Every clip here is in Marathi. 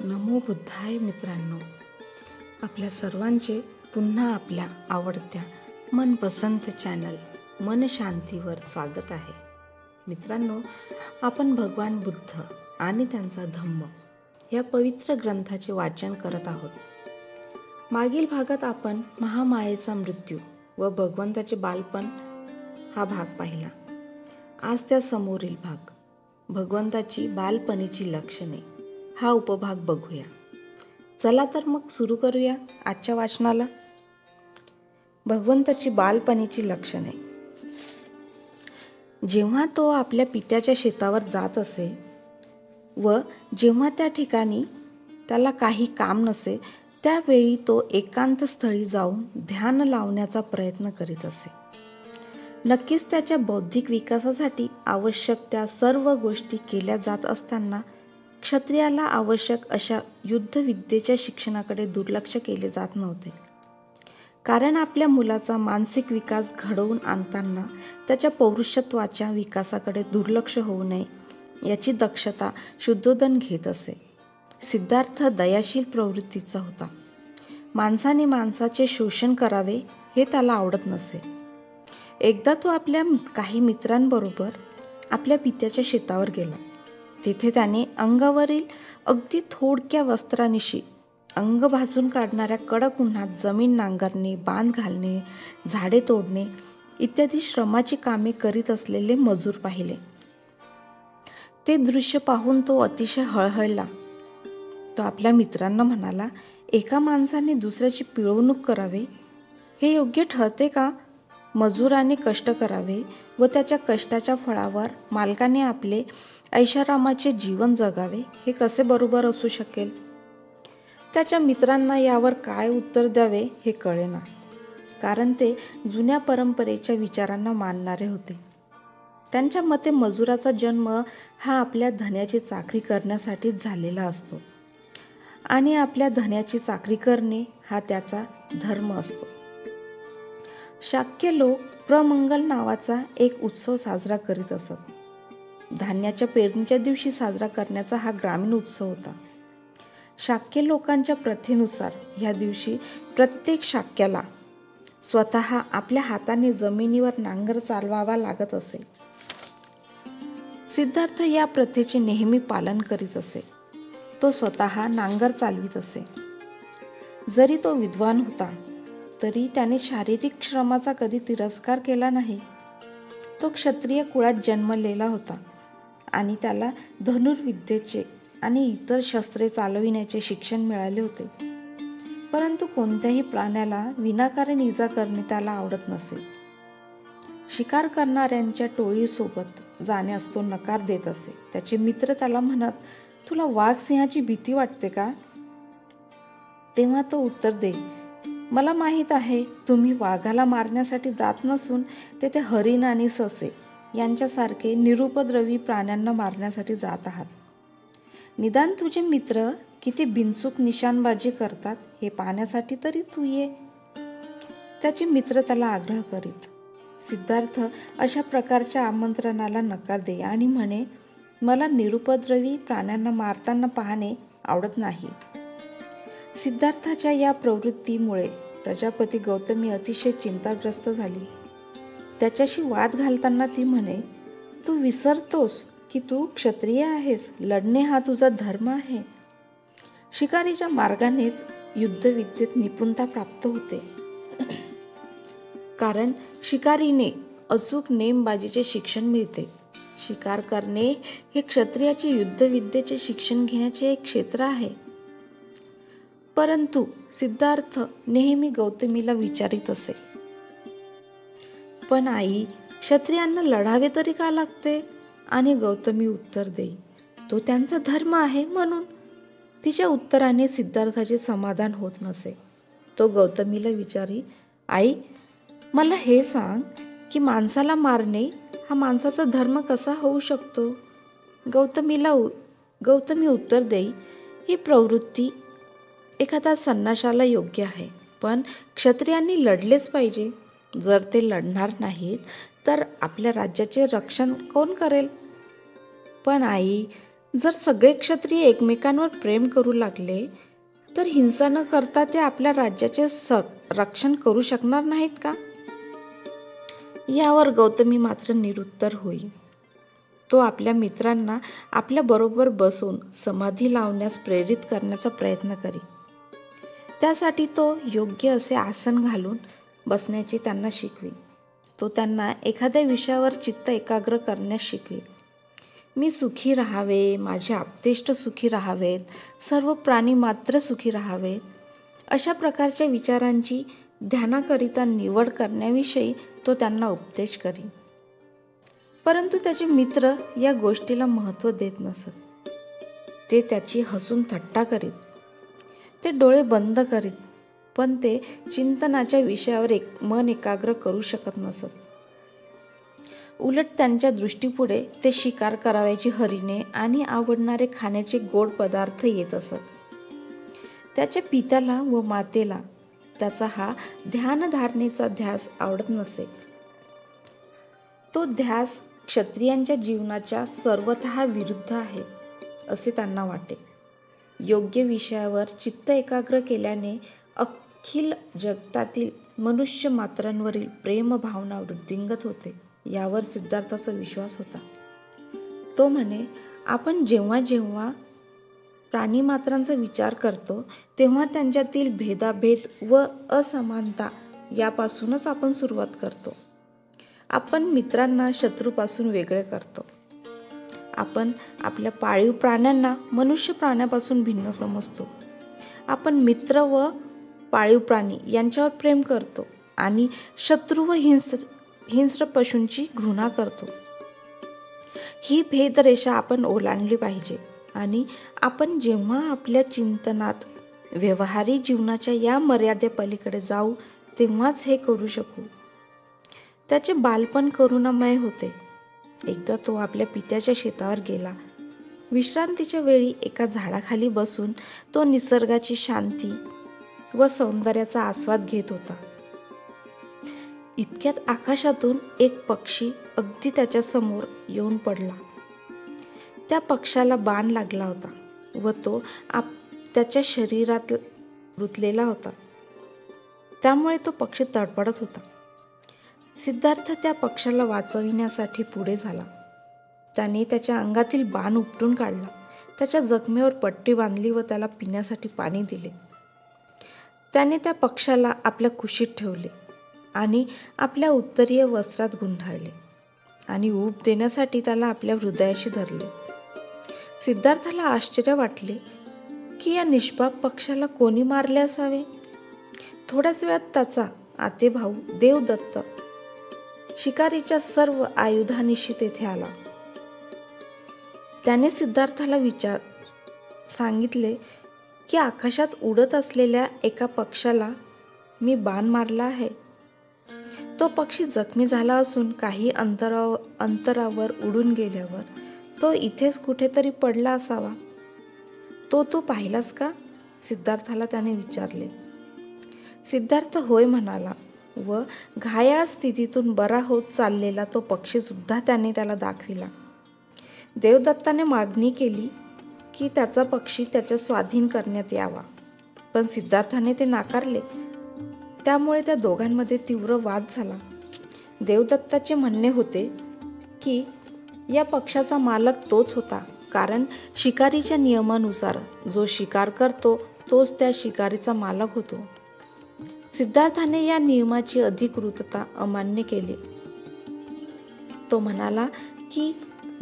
नमो बुद्धाय मित्रांनो, आपल्या सर्वांचे पुन्हा आपल्या आवडत्या मनपसंत चॅनल मन शांतीवर स्वागत आहे. मित्रांनो, आपण भगवान बुद्ध आणि त्यांचा धम्म या पवित्र ग्रंथाचे वाचन करत आहोत. मागील भागात आपण महामायेचा मृत्यू व भगवंताचे बालपण हा भाग पाहिला. आज त्या समोरील भाग भगवंताची बालपणीची लक्षणे हा उपभाग बघूया. चला तर मग सुरू करूया आजच्या वाचनाला. भगवंताची बालपणीची लक्षणे. जेव्हा तो आपल्या पित्याच्या शेतावर जात असे व जेव्हा त्या ठिकाणी त्याला काही काम नसे, त्यावेळी तो एकांत स्थळी जाऊन ध्यान लावण्याचा प्रयत्न करीत असे. नक्कीच त्याच्या बौद्धिक विकासासाठी आवश्यक त्या सर्व गोष्टी केल्या जात असताना क्षत्रियाला आवश्यक अशा युद्धविद्येच्या शिक्षणाकडे दुर्लक्ष केले जात नव्हते. कारण आपल्या मुलाचा मानसिक विकास घडवून आणताना त्याच्या पौरुषत्वाच्या विकासाकडे दुर्लक्ष होऊ नये याची दक्षता शुद्धोदन घेत असे. सिद्धार्थ दयाशील प्रवृत्तीचा होता. माणसाने माणसाचे शोषण करावे हे त्याला आवडत नसे. एकदा तो आपल्या काही मित्रांबरोबर आपल्या पित्याच्या शेतावर गेला. तिथे त्याने अंगावरील अगदी थोडक्या वस्त्रानिशी अंग भाजून काढणाऱ्या कडक उन्हात जमीन नांगरणे, बांध घालणे, झाडे तोडणे इत्यादी श्रमाची कामे करीत असलेले मजूर पाहिले. ते दृश्य पाहून तो अतिशय हळहळला. तो आपल्या मित्रांना म्हणाला, एका माणसाने दुसऱ्याची पिळवणूक करावे हे योग्य ठरते का? मजुराने कष्ट करावे व त्याच्या कष्टाच्या फळावर मालकाने आपले ऐशारामाचे जीवन जगावे हे कसे बरोबर असू शकेल? त्याच्या मित्रांना यावर काय उत्तर द्यावे हे कळेना, कारण ते जुन्या परंपरेच्या विचारांना मानणारे होते. त्यांच्या मते मजुराचा जन्म हा आपल्या धन्याची चाकरी करण्यासाठीच झालेला असतो आणि आपल्या धन्याची चाकरी करणे हा त्याचा धर्म असतो. शाक्य लोक प्रमंगल नावाचा एक उत्सव साजरा करीत असत. धान्याच्या पेरणीच्या दिवशी साजरा करण्याचा हा ग्रामीण उत्सव होता. शाक्य लोकांच्या प्रथेनुसार ह्या दिवशी प्रत्येक शाक्याला स्वतः आपल्या हाताने जमिनीवर नांगर चालवावा लागत असे. सिद्धार्थ या प्रथेचे नेहमी पालन करीत असे. तो स्वतः नांगर चालवित असे. जरी तो विद्वान होता तरी त्याने शारीरिक श्रमाचा कधी तिरस्कार केला नाही. तो क्षत्रिय कुळात जन्मलेला होता आणि त्याला धनुर्विद्येचे आणि इतर शस्त्रे चालविण्याचे शिक्षण मिळाले होते. परंतु कोणत्याही प्राण्याला विनाकारण इजा करणे त्याला आवडत नसे. शिकार करणाऱ्यांच्या टोळीसोबत जाण्यास तो नकार देत असे. त्याचे मित्र त्याला म्हणत, तुला वाघ सिंहाची भीती वाटते का? तेव्हा तो उत्तर देई, मला माहीत आहे तुम्ही वाघाला मारण्यासाठी जात नसून तेथे हरिण आणि ससे यांच्यासारखे निरुपद्रवी प्राण्यांना मारण्यासाठी जात आहात. निदान तुझे मित्र किती बिनचूक निशाणबाजी करतात हे पाहण्यासाठी तरी तू ये. त्याचे मित्र त्याला आग्रह करीत. सिद्धार्थ अशा प्रकारच्या आमंत्रणाला नकार दे आणि म्हणे, मला निरुपद्रवी प्राण्यांना मारताना पाहणे आवडत नाही. सिद्धार्थाच्या या प्रवृत्तीमुळे प्रजापती गौतमी अतिशय चिंताग्रस्त झाली. त्याच्याशी वाद घालताना ती म्हणे, तू विसरतोस की तू क्षत्रिय आहेस. लढणे हा तुझा धर्म आहे. शिकारीच्या मार्गानेच युद्धविद्येत निपुणता प्राप्त होते. कारण शिकारीने अचूक नेमबाजीचे शिक्षण मिळते. शिकार करणे हे क्षत्रियाचे युद्धविद्येचे शिक्षण घेण्याचे एक क्षेत्र आहे. परंतु सिद्धार्थ नेहमी गौतमीला विचारित असे, पण आई, क्षत्रियांना लढावे तरी का लागते? आणि गौतमी उत्तर देई, तो त्यांचा धर्म आहे म्हणून. तिच्या उत्तराने सिद्धार्थाचे समाधान होत नसे. तो गौतमीला विचारी, आई, मला हे सांग की माणसाला मारणे हा माणसाचा धर्म कसा होऊ शकतो? गौतमी उत्तर देई, ही प्रवृत्ती एखादा संन्याशाला योग्य आहे, पण क्षत्रियांनी लढलेच पाहिजे. जर ते लढणार नाहीत तर आपल्या राज्याचे रक्षण कोण करेल? पण आई, जर सगळे क्षत्रिय एकमेकांवर प्रेम करू लागले तर हिंसा न करता ते आपल्या राज्याचे रक्षण करू शकणार नाहीत का? यावर गौतमी मात्र निरुत्तर होई. तो आपल्या मित्रांना आपल्या बरोबर बसून समाधी लावण्यास प्रेरित करण्याचा प्रयत्न करी. त्यासाठी तो योग्य असे आसन घालून बसण्याची त्यांना शिकवी. तो त्यांना एखाद्या विषयावर चित्त एकाग्र करण्यास शिकवी. मी सुखी राहावे, माझे आप्तेष्ट सुखी राहावेत, सर्व प्राणी मात्र सुखी राहावेत, अशा प्रकारच्या विचारांची ध्यानाकरिता निवड करण्याविषयी तो त्यांना उपदेश करी. परंतु त्याचे मित्र या गोष्टीला महत्त्व देत नसत. ते त्याची हसून थट्टा करीत. ते डोळे बंद करीत, पण ते चिंतनाच्या विषयावर मन एकाग्र करू शकत नसत. उलट त्यांच्या दृष्टीपुढे ते शिकार करावयाची हरिणे आणि आवडणारे खाण्याचे गोड पदार्थ येत असत. त्याच्या पित्याला व मातेला त्याचा हा ध्यानधारणेचा ध्यास आवडत नसे. तो ध्यास क्षत्रियांच्या जीवनाच्या सर्वतः विरुद्ध आहे असे त्यांना वाटे. योग्य विषयावर चित्त एकाग्र केल्याने अखिल जगतातील मनुष्य मात्रांवरील प्रेम भावना वृद्धिंगत होते, यावर सिद्धार्थाचा विश्वास होता. तो म्हणे, आपण जेव्हा जेव्हा प्राणीमात्रांचा विचार करतो तेव्हा त्यांच्यातील भेदाभेद व असमानता यापासूनच आपण सुरुवात करतो. आपण मित्रांना शत्रूपासून वेगळे करतो. आपण आपल्या पाळीव प्राण्यांना मनुष्य प्राण्यापासून भिन्न समजतो. आपण मित्र व पाळीव प्राणी यांच्यावर प्रेम करतो आणि शत्रू व हिंस्र पशूंची घृणा करतो. ही भेदरेषा आपण ओलांडली पाहिजे आणि आपण जेव्हा आपल्या चिंतनात व्यवहारी जीवनाच्या या मर्यादेपलीकडे जाऊ तेव्हाच हे करू शकू. त्याचे बालपण करुणामय होते. एकदा तो आपल्या पित्याच्या शेतावर गेला. विश्रांतीच्या वेळी एका झाडाखाली बसून तो निसर्गाची शांती व सौंदर्याचा आस्वाद घेत होता. इतक्यात आकाशातून एक पक्षी अगदी त्याच्या समोर येऊन पडला. त्या पक्षाला बाण लागला होता व तो त्याच्या शरीरात रुतलेला होता. त्यामुळे तो पक्षी तडफडत होता. सिद्धार्थ त्या पक्षाला वाचविण्यासाठी पुढे झाला. त्याने त्याच्या अंगातील बाण उपटून काढला, त्याच्या जखमेवर पट्टी बांधली व त्याला पिण्यासाठी पाणी दिले. त्याने त्या पक्षाला आपल्या कुशीत ठेवले आणि आपल्या उत्तरीय वस्त्रात गुंडाळले आणि ऊब देण्यासाठी त्याला आपल्या हृदयाशी धरले. सिद्धार्थाला आश्चर्य वाटले की या निष्पाप पक्षाला कोणी मारले असावे. थोड्याच वेळात त्याचा आतेभाऊ देवदत्त शिकारीच्या सर्व आयुधानिशी तेथे आला. त्याने सिद्धार्थाला सांगितले की आकाशात उडत असलेल्या एका पक्षाला मी बाण मारला आहे. तो पक्षी जखमी झाला असून काही अंतरावर उडून गेल्यावर तो इथेच कुठेतरी पडला असावा. तो पाहिलास का? सिद्धार्थाला त्याने विचारले. सिद्धार्थ होय म्हणाला व घायाळ स्थितीतून बरा होत चाललेला तो पक्षी सुद्धा त्याने त्याला दाखविला. देवदत्ताने मागणी केली की त्याचा पक्षी त्याच्या स्वाधीन करण्यात यावा, पण सिद्धार्थाने ते नाकारले. त्यामुळे त्या दोघांमध्ये तीव्र वाद झाला. देवदत्ताचे म्हणणे होते की या पक्षाचा मालक तोच होता, कारण शिकारीच्या नियमानुसार जो शिकार करतो तोच त्या शिकारीचा मालक होतो. सिद्धार्थाने या नियमाची अधिकृतता अमान्य केली. तो म्हणाला की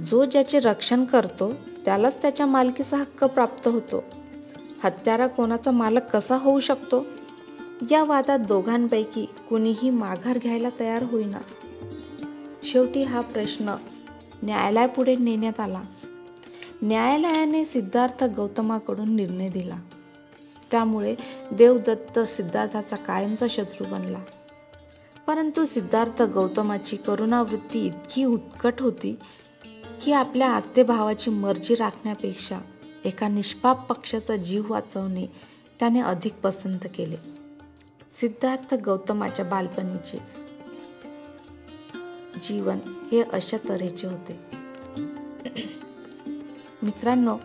जो ज्याचे रक्षण करतो त्यालाच त्याच्या मालकीचा हक्क प्राप्त होतो. हत्यारा कोणाचा मालक कसा होऊ शकतो? या वादात दोघांपैकी कुणीही माघार घ्यायला तयार होईना. शेवटी हा प्रश्न न्यायालयापुढे नेण्यात आला. न्यायालयाने सिद्धार्थ गौतमाकडून निर्णय दिला. त्यामुळे देवदत्त सिद्धार्थाचा कायमचा शत्रू बनला. परंतु सिद्धार्थ गौतमाची करुणावृत्ती इतकी उत्कट होती की आपल्या आत्तेभावाची मर्जी राखण्यापेक्षा एका निष्पाप पक्षाचा जीव वाचवणे त्याने अधिक पसंत केले. सिद्धार्थ गौतमाच्या बालपणीचे जीवन हे अशा तऱ्हेचे होते. मित्रांनो,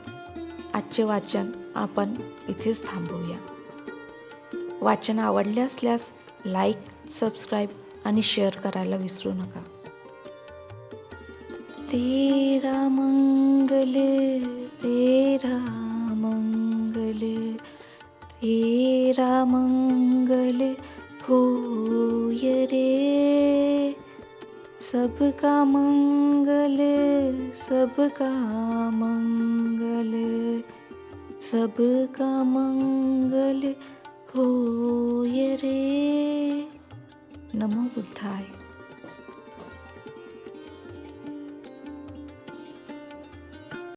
आजचे वाचन आपण इथेच थांबवूया. वाचन आवडले असल्यास लाईक, सबस्क्राईब आणि शेअर करायला विसरू नका. तेरा मंगल तेरा मंगल तेरा मंगल होय रे. सबका मंगल सबका मंगल सबका मंगल होय रे. नमो बुद्धाय.